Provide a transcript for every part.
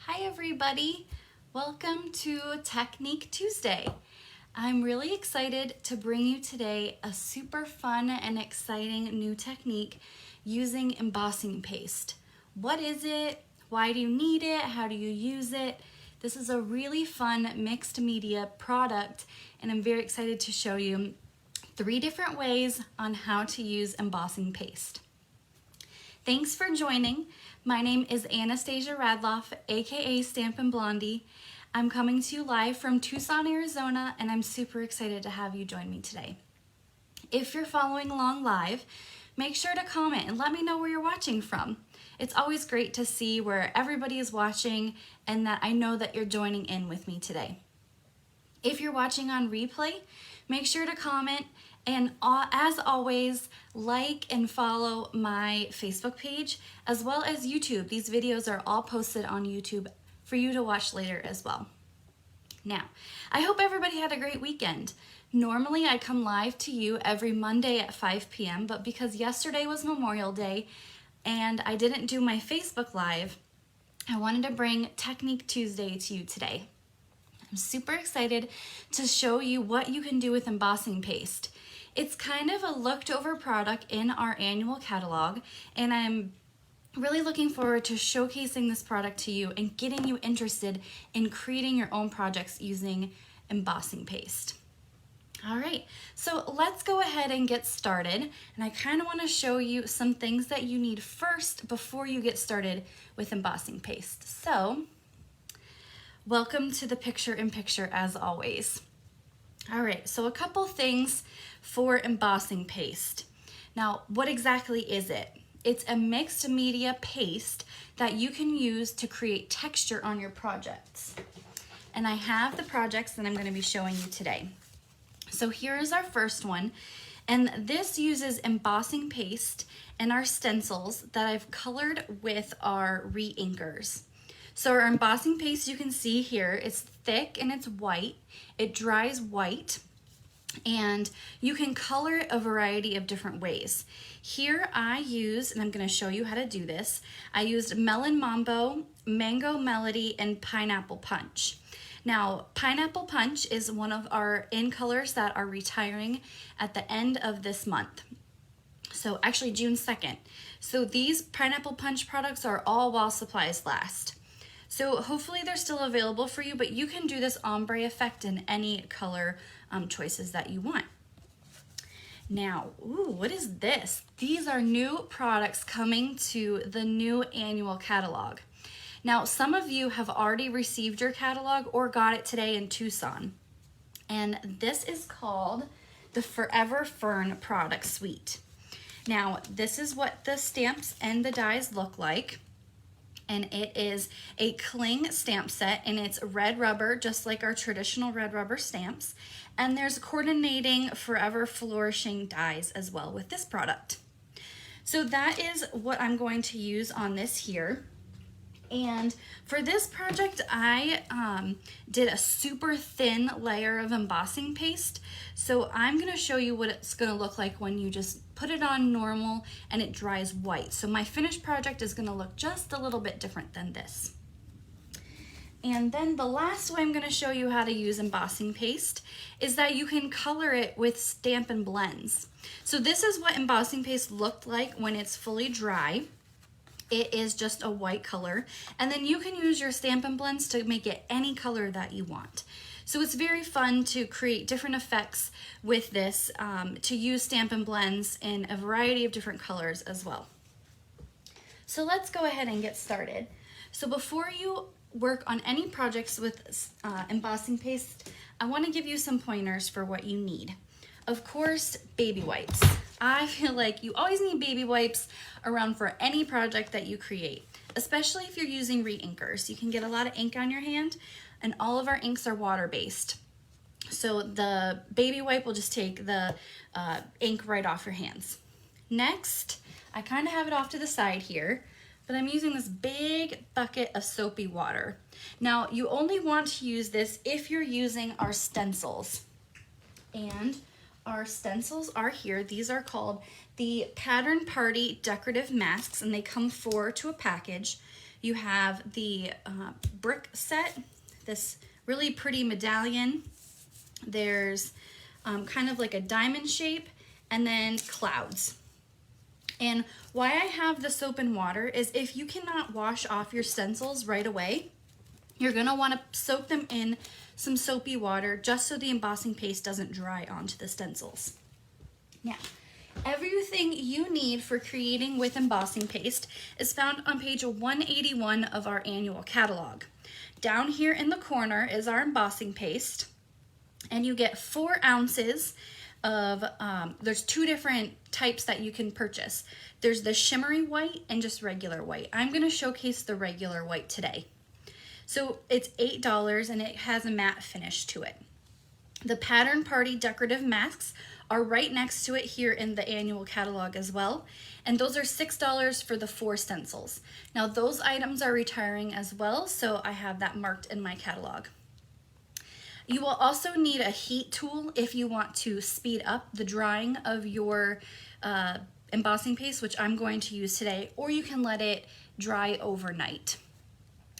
Hi everybody, welcome to Technique Tuesday. I'm really excited to bring you today a super fun and exciting new technique using embossing paste. What is it? Why do you need it? How do you use it? This is a really fun mixed media product and I'm very excited to show you 3 different ways on how to use embossing paste. Thanks for joining. My name is Anastasia Radloff, aka Stampin Blondie. I'm coming to you live from Tucson, Arizona, and I'm super excited to have you join me today. If you're following along live, make sure to comment and let me know where you're watching from. It's always great to see where everybody is watching and that I know that you're joining in with me today. If you're watching on replay, make sure to comment and as always, like and follow my Facebook page as well as YouTube. These videos are all posted on YouTube for you to watch later as well. Now, I hope everybody had a great weekend. Normally I come live to you every Monday at 5 p.m., but because yesterday was Memorial Day and I didn't do my Facebook Live, I wanted to bring Technique Tuesday to you today. I'm super excited to show you what you can do with embossing paste. It's kind of a looked over product in our annual catalog, and I'm really looking forward to showcasing this product to you and getting you interested in creating your own projects using embossing paste. All right, so let's go ahead and get started. And I kind of want to show you some things that you need first before you get started with embossing paste. So, welcome to the picture-in-picture as always. All right, so a couple things for embossing paste. Now, what exactly is it? It's a mixed media paste that you can use to create texture on your projects. And I have the projects that I'm going to be showing you today. So here is our first one, and this uses embossing paste and our stencils that I've colored with our re-inkers. So our embossing paste, you can see here, it's thick and it's white. It dries white, and you can color it a variety of different ways. Here I use, and I'm going to show you how to do this, I used Melon Mambo, Mango Melody, and Pineapple Punch. Now, Pineapple Punch is one of our in colors that are retiring at the end of this month. So actually June 2nd. So these Pineapple Punch products are all while supplies last. So hopefully they're still available for you, but you can do this ombre effect in any color choices that you want. Now, ooh, what is this? These are new products coming to the new annual catalog. Now, some of you have already received your catalog or got it today in Tucson. And this is called the Forever Fern product suite. Now, this is what the stamps and the dies look like. And it is a cling stamp set, and it's red rubber, just like our traditional red rubber stamps. And there's coordinating Forever Flourishing dies as well with this product. So that is what I'm going to use on this here. And for this project, I did a super thin layer of embossing paste. So I'm gonna show you what it's gonna look like when you just put it on normal and it dries white. So my finished project is gonna look just a little bit different than this. And then the last way I'm gonna show you how to use embossing paste is that you can color it with Stampin' Blends. So this is what embossing paste looked like when it's fully dry. It is just a white color, and then you can use your Stampin' Blends to make it any color that you want. So it's very fun to create different effects with this, to use Stampin' Blends in a variety of different colors as well. So let's go ahead and get started. So before you work on any projects with embossing paste, I want to give you some pointers for what you need. Of course, baby wipes. I feel like you always need baby wipes around for any project that you create, especially if you're using re-inkers. You can get a lot of ink on your hand, and all of our inks are water-based. So the baby wipe will just take the ink right off your hands. Next, I kind of have it off to the side here, but I'm using this big bucket of soapy water. Now, you only want to use this if you're using our stencils. And our stencils are here. These are called the Pattern Party Decorative Masks, and they come 4 to a package. You have the brick set, this really pretty medallion. There's kind of like a diamond shape, and then clouds. And why I have the soap and water is if you cannot wash off your stencils right away, you're gonna wanna soak them in some soapy water just so the embossing paste doesn't dry onto the stencils. Now, everything you need for creating with embossing paste is found on page 181 of our annual catalog. Down here in the corner is our embossing paste, and you get 4 ounces of, there's 2 different types that you can purchase. There's the shimmery white and just regular white. I'm gonna showcase the regular white today. So it's $8 and it has a matte finish to it. The Pattern Party decorative masks are right next to it here in the annual catalog as well. And those are $6 for the 4 stencils. Now those items are retiring as well, so I have that marked in my catalog. You will also need a heat tool if you want to speed up the drying of your embossing paste, which I'm going to use today, or you can let it dry overnight.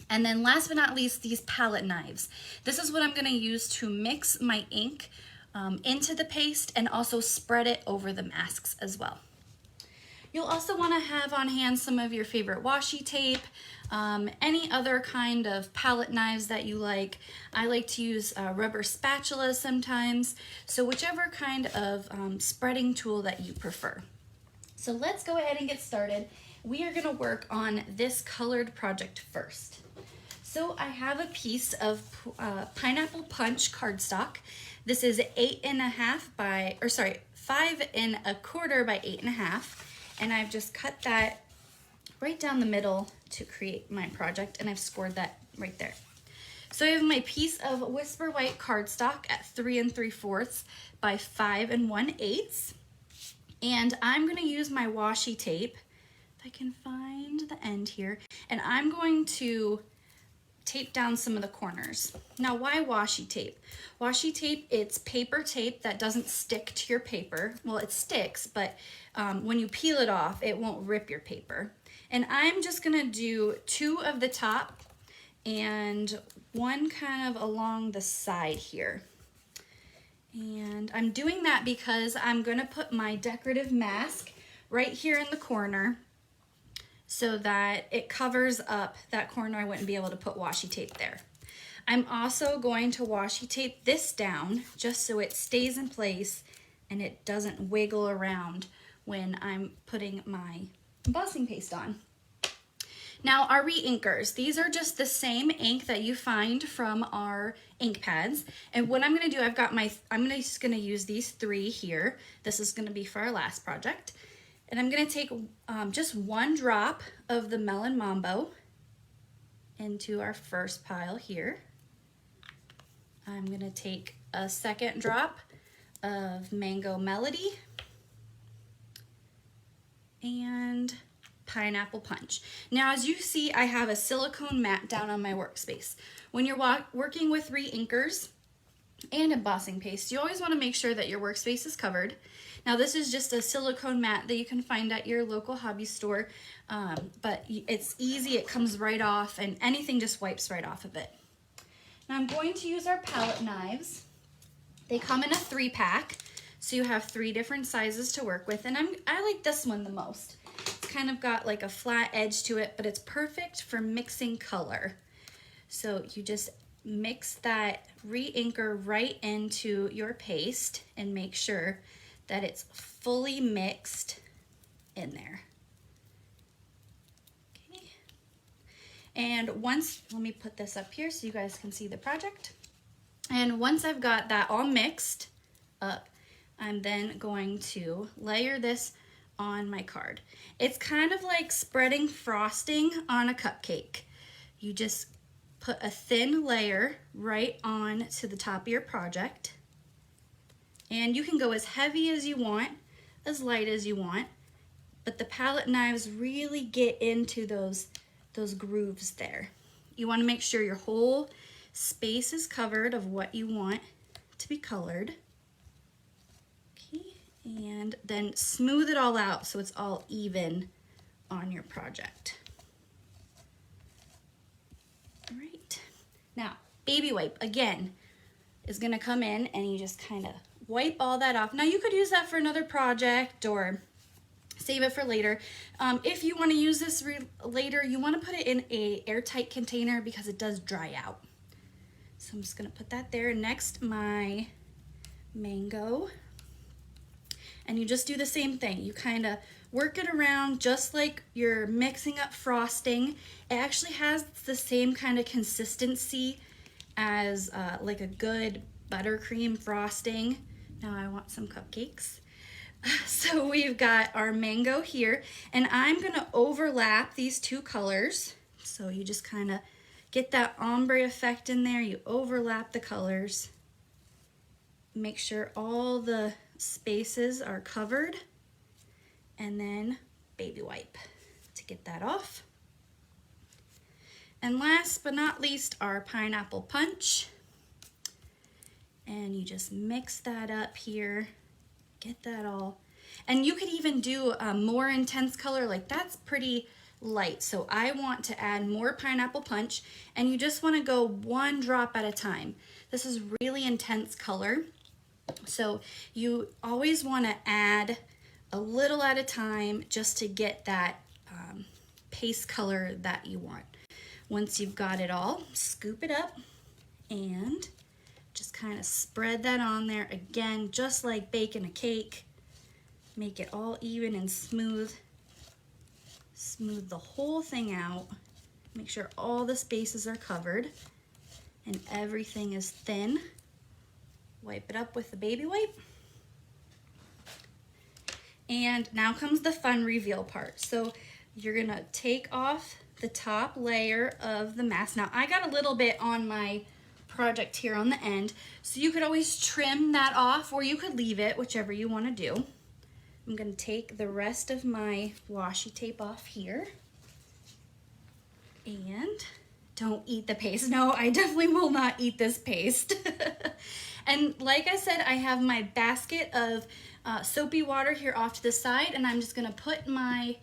And then last but not least, these palette knives. This is what I'm gonna use to mix my ink into the paste and also spread it over the masks as well. You'll also wanna have on hand some of your favorite washi tape, any other kind of palette knives that you like. I like to use rubber spatulas sometimes, so whichever kind of spreading tool that you prefer. So let's go ahead and get started. We are gonna work on this colored project first. So I have a piece of Pineapple Punch cardstock. This is 5 1/4 by 8 1/2. And I've just cut that right down the middle to create my project, and I've scored that right there. So I have my piece of Whisper White cardstock at 3 3/4 by 5 1/8. And I'm gonna use my washi tape, if I can find the end here, and I'm going to tape down some of the corners. Now, why washi tape? Washi tape, it's paper tape that doesn't stick to your paper. Well, it sticks, but when you peel it off, it won't rip your paper. And I'm just gonna do 2 of the top and 1 kind of along the side here. And I'm doing that because I'm gonna put my decorative mask right here in the corner so that it covers up that corner. I wouldn't be able to put washi tape there. I'm also going to washi tape this down just so it stays in place and it doesn't wiggle around when I'm putting my embossing paste on. Now our re-inkers, these are just the same ink that you find from our ink pads. And what I'm gonna do, I'm just gonna use these 3 here. This is gonna be for our last project. And I'm gonna take just 1 drop of the Melon Mambo into our first pile here. I'm gonna take a 2nd drop of Mango Melody and Pineapple Punch. Now, as you see, I have a silicone mat down on my workspace. When you're working with re-inkers and embossing paste, you always wanna make sure that your workspace is covered. Now this is just a silicone mat that you can find at your local hobby store, but it's easy, it comes right off, and anything just wipes right off of it. Now I'm going to use our palette knives. They come in a 3-pack, so you have 3 different sizes to work with, and I like this one the most. It's kind of got like a flat edge to it, but it's perfect for mixing color. So you just mix that re-inker right into your paste and make sure that it's fully mixed in there. Okay. And let me put this up here so you guys can see the project. And once I've got that all mixed up, I'm then going to layer this on my card. It's kind of like spreading frosting on a cupcake. You just put a thin layer right on to the top of your project. And you can go as heavy as you want, as light as you want, but the palette knives really get into those grooves there. You want to make sure your whole space is covered of what you want to be colored. Okay, and then smooth it all out so it's all even on your project. Now, baby wipe, again, is gonna come in and you just kind of wipe all that off. Now you could use that for another project or save it for later. If you wanna use this later, you wanna put it in a airtight container because it does dry out. So I'm just gonna put that there. Next, my mango. And you just do the same thing. You kind of work it around just like you're mixing up frosting. It actually has the same kind of consistency as like a good buttercream frosting. Now I want some cupcakes. So we've got our mango here, and I'm gonna overlap these two colors. So you just kind of get that ombre effect in there. You overlap the colors. Make sure all the spaces are covered, and then baby wipe to get that off. And last but not least, our pineapple punch. And you just mix that up here, get that all. And you could even do a more intense color, like that's pretty light. So I want to add more pineapple punch, and you just want to go one drop at a time. This is really intense color. So you always want to add a little at a time just to get that paste color that you want. Once you've got it all, scoop it up and just kind of spread that on there. Again, just like baking a cake, make it all even and smooth. Smooth the whole thing out. Make sure all the spaces are covered and everything is thin. Wipe it up with the baby wipe. And now comes the fun reveal part. So you're gonna take off the top layer of the mask. Now I got a little bit on my project here on the end, so you could always trim that off or you could leave it, whichever you wanna do. I'm gonna take the rest of my washi tape off here. And don't eat the paste. No, I definitely will not eat this paste. And like I said, I have my basket of soapy water here off to the side, and I'm just gonna put my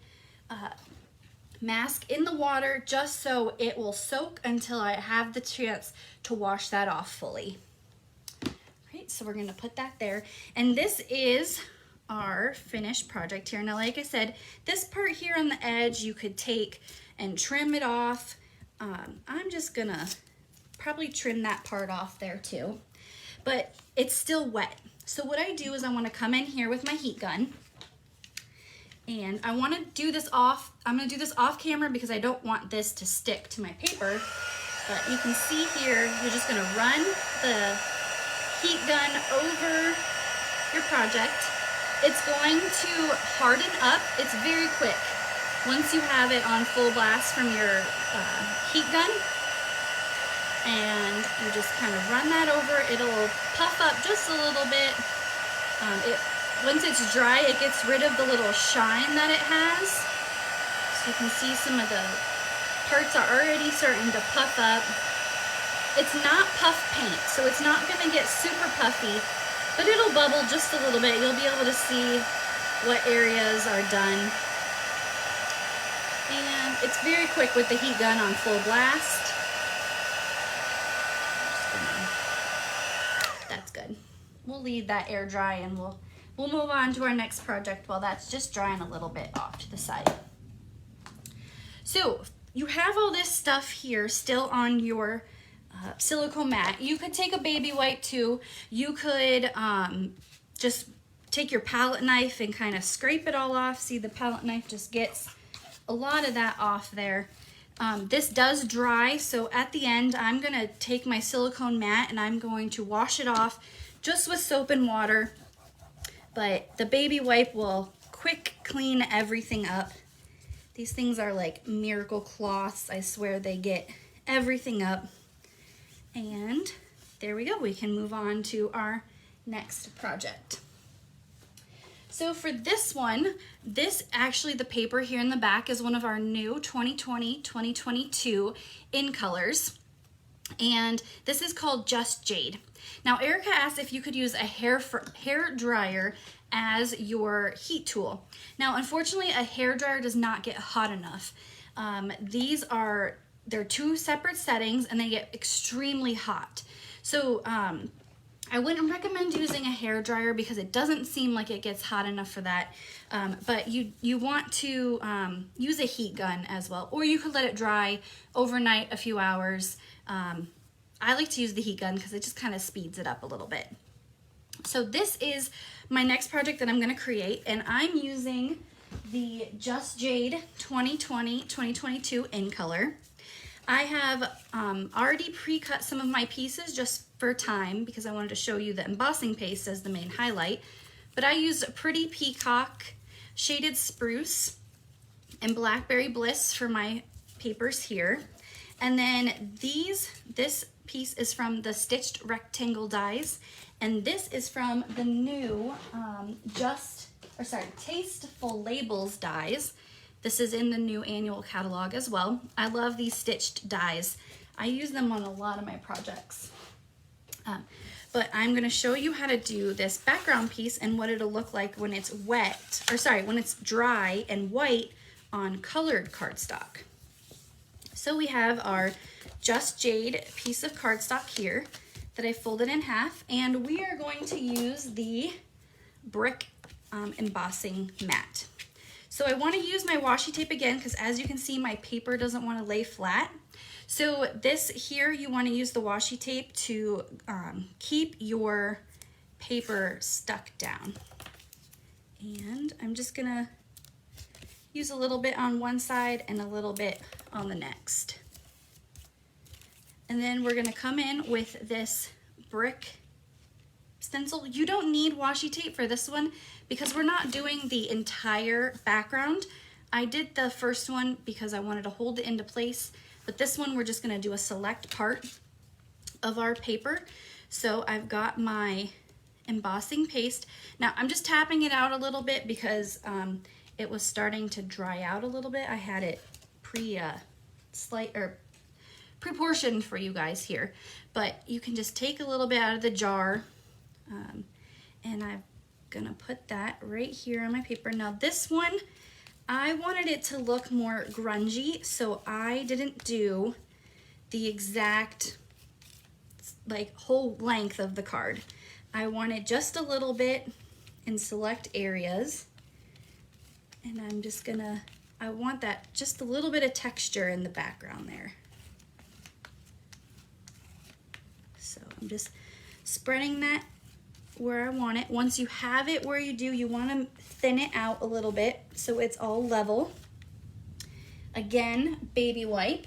mask in the water just so it will soak until I have the chance to wash that off fully. All right, so we're gonna put that there. And this is our finished project here. Now, like I said, this part here on the edge, you could take and trim it off. I'm just gonna probably trim that part off there too, but it's still wet. So what I do is I wanna come in here with my heat gun, and I wanna do this off, I'm gonna do this off camera because I don't want this to stick to my paper, but you can see here, you're just gonna run the heat gun over your project. It's going to harden up, it's very quick. Once you have it on full blast from your heat gun, and you just kind of run that over, it'll puff up just a little bit. Once it's dry, it gets rid of the little shine that it has. So you can see some of the parts are already starting to puff up. It's not puff paint, so it's not gonna get super puffy, but it'll bubble just a little bit. You'll be able to see what areas are done. And it's very quick with the heat gun on full blast. That's good. We'll leave that air dry and we'll move on to our next project while that's just drying a little bit off to the side. So you have all this stuff here still on your silicone mat. You could take a baby wipe too. You could just take your palette knife and kind of scrape it all off. See, the palette knife just gets a lot of that off there. This does dry, so at the end I'm gonna take my silicone mat and I'm going to wash it off just with soap and water, but the baby wipe will quick clean everything up. These things are like miracle cloths. I swear they get everything up. And there we go, we can move on to our next project. So for this one, actually the paper here in the back is one of our new 2020-2022 in colors. And this is called Just Jade. Now Erica asked if you could use a hair dryer as your heat tool. Now unfortunately a hair dryer does not get hot enough. These are they're two separate settings and they get extremely hot. So I wouldn't recommend using a hair dryer because it doesn't seem like it gets hot enough for that. But you want to use a heat gun as well, or you could let it dry overnight, a few hours. I like to use the heat gun because it just kind of speeds it up a little bit. So this is my next project that I'm going to create, and I'm using the Just Jade 2020-2022 in color. I have already pre-cut some of my pieces just for time because I wanted to show you the embossing paste as the main highlight. But I used a Pretty Peacock, Shaded Spruce, and Blackberry Bliss for my papers here. And then this piece is from the Stitched Rectangle dies, and this is from the new Tasteful Labels dies. This is in the new annual catalog as well. I love these stitched dies. I use them on a lot of my projects. But I'm gonna show you how to do this background piece and what it'll look like when it's when it's dry and white on colored cardstock. So we have our Just Jade piece of cardstock here that I folded in half, and we are going to use the brick embossing mat. So I want to use my washi tape again because, as you can see, my paper doesn't want to lay flat. So this here, you want to use the washi tape to keep your paper stuck down. And I'm just gonna use a little bit on one side and a little bit on the next. And then we're gonna come in with this brick stencil. You don't need washi tape for this one because we're not doing the entire background. I did the first one because I wanted to hold it into place, but this one we're just gonna do a select part of our paper. So I've got my embossing paste. Now I'm just tapping it out a little bit because it was starting to dry out a little bit. I had it proportioned for you guys here, but you can just take a little bit out of the jar, and I'm gonna put that right here on my paper. Now this one, I wanted it to look more grungy, so I didn't do the exact whole length of the card. I wanted just a little bit in select areas, and I'm just gonna, I want that just a little bit of texture in the background there. So I'm just spreading that where I want it. Once you have it where you do, you want to thin it out a little bit so it's all level. Again, baby wipe.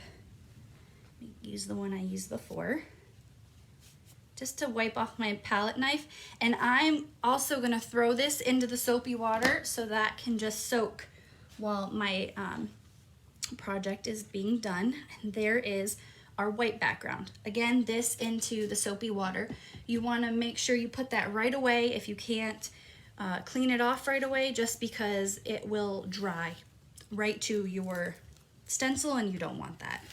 Use the one I used before, just to wipe off my palette knife. And I'm also gonna throw this into the soapy water so that can just soak while my project is being done. And there is our white background. Again, this into the soapy water. You wanna make sure you put that right away. If you can't clean it off right away, just because it will dry right to your stencil and you don't want that.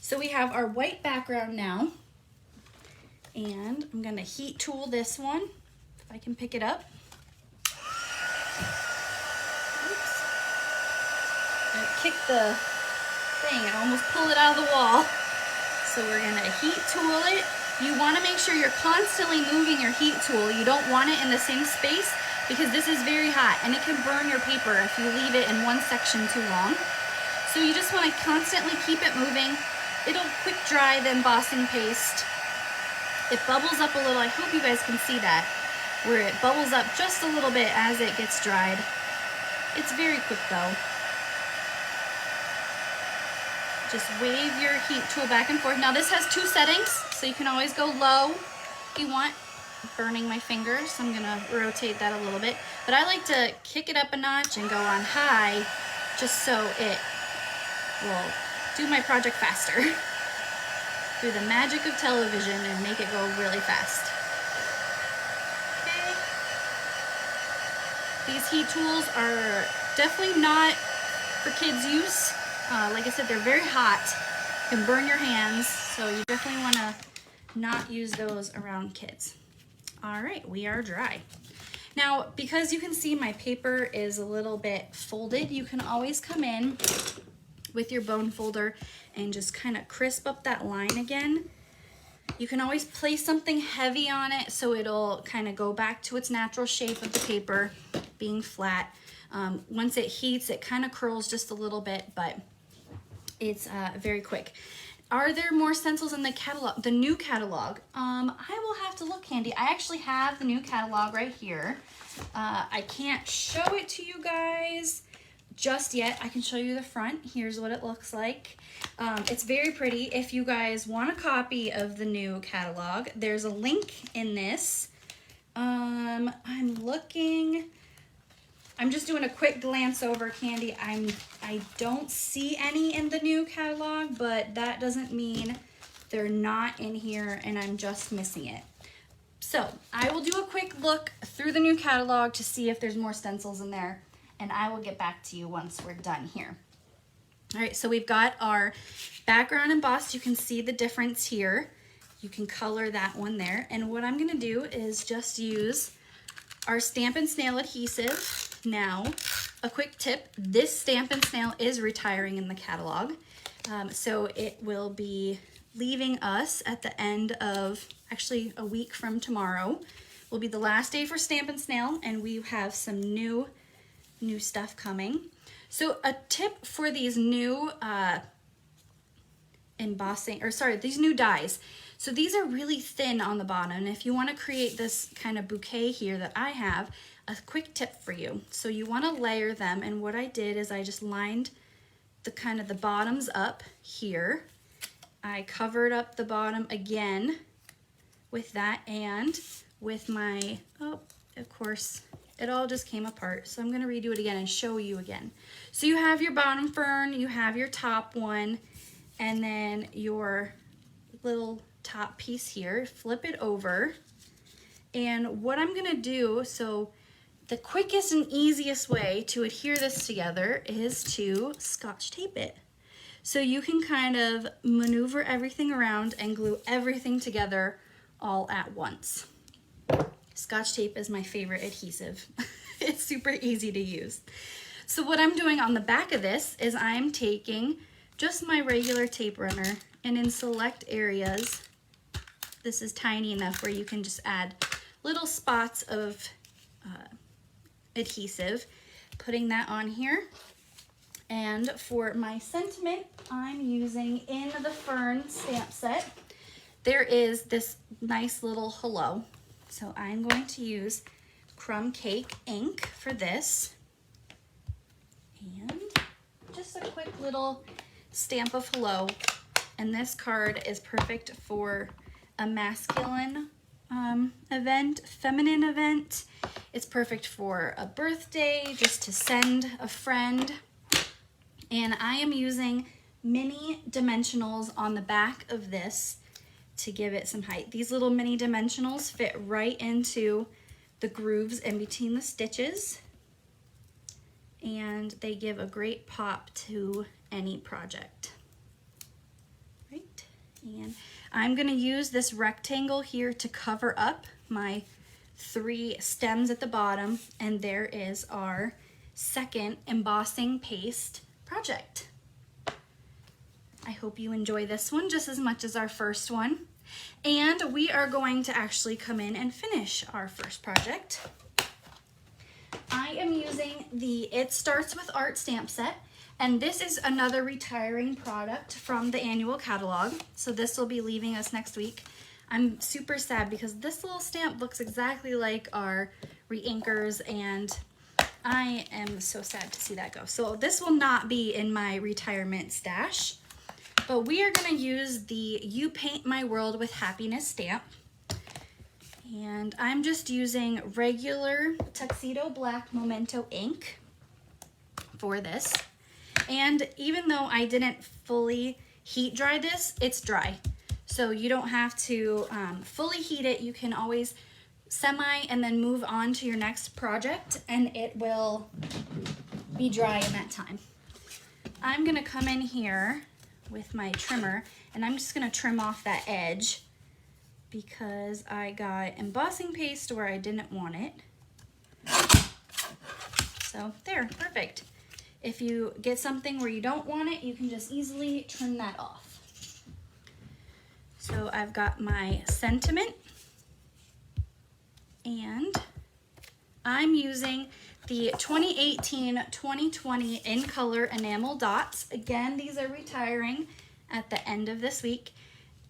So we have our white background now, and I'm gonna heat tool this one, if I can pick it up. Oops. I kicked the thing and almost pulled it out of the wall. So we're gonna heat tool it. You wanna make sure you're constantly moving your heat tool. You don't want it in the same space because this is very hot and it can burn your paper if you leave it in one section too long. So you just wanna constantly keep it moving. It'll quick dry the embossing paste. It bubbles up a little. I hope you guys can see that, where it bubbles up just a little bit as it gets dried. It's very quick though. Just wave your heat tool back and forth. Now this has two settings, so you can always go low if you want. Burning my fingers, so I'm gonna rotate that a little bit. But I like to kick it up a notch and go on high, just so it will do my project faster through the magic of television and make it go really fast. Okay. These heat tools are definitely not for kids' use. Like I said, they're very hot, can burn your hands, so you definitely want to not use those around kids. All right, we are dry. Now, because you can see my paper is a little bit folded, you can always come in with your bone folder and just kind of crisp up that line again. You can always place something heavy on it so it'll kind of go back to its natural shape of the paper, being flat. Once it heats, it kind of curls just a little bit, but it's very quick. Are there more stencils in the catalog, the new catalog? I will have to look, Candy. I actually have the new catalog right here. I can't show it to you guys just yet. I can show you the front. Here's what it looks like. It's very pretty. If you guys want a copy of the new catalog, there's a link in this. I'm looking. I'm just doing a quick glance over, Candy. I don't see any in the new catalog, but that doesn't mean they're not in here and I'm just missing it. So I will do a quick look through the new catalog to see if there's more stencils in there, and I will get back to you once we're done here. All right, so we've got our background embossed. You can see the difference here. You can color that one there. And what I'm gonna do is just use our Stampin' Snail adhesive. Now, a quick tip, this Stampin' Snail is retiring in the catalog. So it will be leaving us at the end of, actually a week from tomorrow, will be the last day for Stampin' Snail, and we have some new stuff coming. So a tip for these new these new dies. So these are really thin on the bottom, and if you want to create this kind of bouquet here that I have, a quick tip for you. So you want to layer them, and what I did is I just lined the kind of the bottoms up here. I covered up the bottom again with that, and with my, oh, of course, it all just came apart. So I'm going to redo it again and show you again. So you have your bottom fern, you have your top one, and then your little top piece here. Flip it over. And what I'm going to do, so the quickest and easiest way to adhere this together is to Scotch tape it. So you can kind of maneuver everything around and glue everything together all at once. Scotch tape is my favorite adhesive. It's super easy to use. So what I'm doing on the back of this is I'm taking just my regular tape runner, and in select areas, this is tiny enough where you can just add little spots of adhesive, putting that on here. And for my sentiment, I'm using in the Fern stamp set, there is this nice little hello. So I'm going to use Crumb Cake ink for this. And just a quick little stamp of hello. And this card is perfect for a masculine event, feminine event. It's perfect for a birthday, just to send a friend. And I am using mini dimensionals on the back of this to give it some height. These little mini dimensionals fit right into the grooves in between the stitches, and they give a great pop to any project. Right, and I'm gonna use this rectangle here to cover up my 3 stems at the bottom, and there is our second embossing paste project. I hope you enjoy this one just as much as our first one. And we are going to actually come in and finish our first project. I am using the It Starts With Art stamp set, and this is another retiring product from the annual catalog. So this will be leaving us next week. I'm super sad because this little stamp looks exactly like our re-inkers, and I am so sad to see that go. So this will not be in my retirement stash, but we are gonna use the You Paint My World with Happiness stamp. And I'm just using regular Tuxedo Black Memento ink for this. And even though I didn't fully heat dry this, it's dry. So you don't have to fully heat it. You can always semi and then move on to your next project, and it will be dry in that time. I'm gonna come in here with my trimmer, and I'm just gonna trim off that edge because I got embossing paste where I didn't want it. So there, perfect. If you get something where you don't want it, you can just easily trim that off. So I've got my sentiment, and I'm using the 2018-2020 in color enamel dots. Again, these are retiring at the end of this week,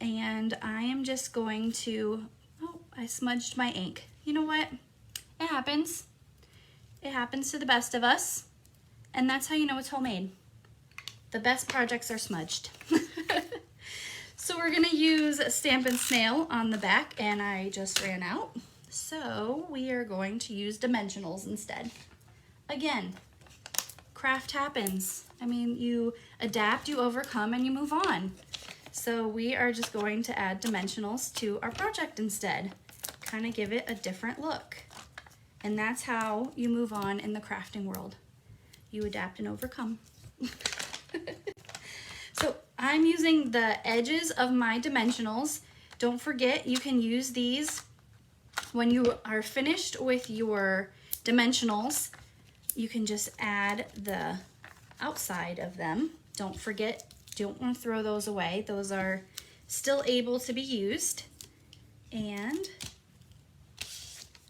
and I am just going to, oh, I smudged my ink. You know what? It happens. It happens to the best of us, and that's how you know it's homemade. The best projects are smudged. So we're gonna use Stampin' Snail on the back, and I just ran out. So we are going to use dimensionals instead. Again, craft happens. I mean, you adapt, you overcome, and you move on. So we are just going to add dimensionals to our project instead. Kind of give it a different look. And that's how you move on in the crafting world. You adapt and overcome. So I'm using the edges of my dimensionals. Don't forget, you can use these when you are finished with your dimensionals. You can just add the outside of them. Don't forget, don't want to throw those away. Those are still able to be used. And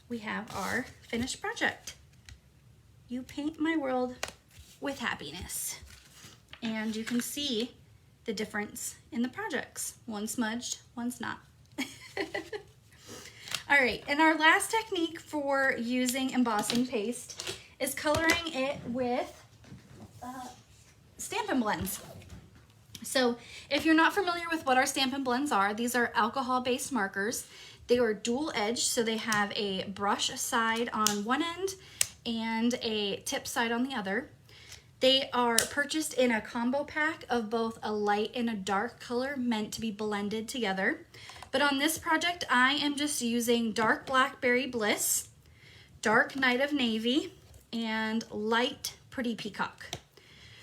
we have our finished project. You paint my world with happiness. And you can see the difference in the projects. One's smudged, one's not. All right, and our last technique for using embossing paste is coloring it with Stampin' Blends. So if you're not familiar with what our Stampin' Blends are, these are alcohol-based markers. They are dual edged, so they have a brush side on one end and a tip side on the other. They are purchased in a combo pack of both a light and a dark color meant to be blended together. But on this project, I am just using dark Blackberry Bliss, dark Night of Navy, and light Pretty Peacock.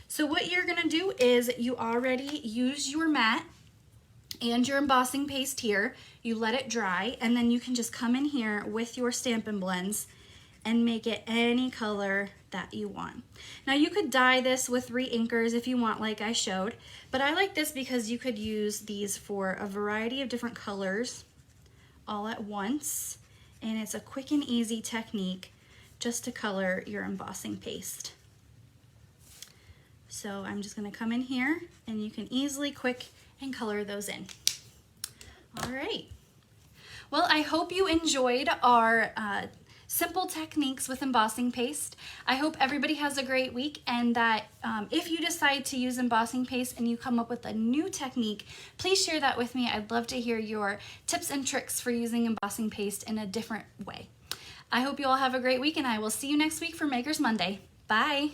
So what you're gonna do is you already use your mat and your embossing paste here. You let it dry, and then you can just come in here with your Stampin' Blends and make it any color that you want. Now you could dye this with re-inkers if you want, like I showed, but I like this because you could use these for a variety of different colors all at once, and it's a quick and easy technique just to color your embossing paste. So I'm just gonna come in here, and you can easily quick and color those in. All right. Well, I hope you enjoyed our simple techniques with embossing paste. I hope everybody has a great week, and that if you decide to use embossing paste and you come up with a new technique, please share that with me. I'd love to hear your tips and tricks for using embossing paste in a different way. I hope you all have a great week, and I will see you next week for Maker's Monday. Bye.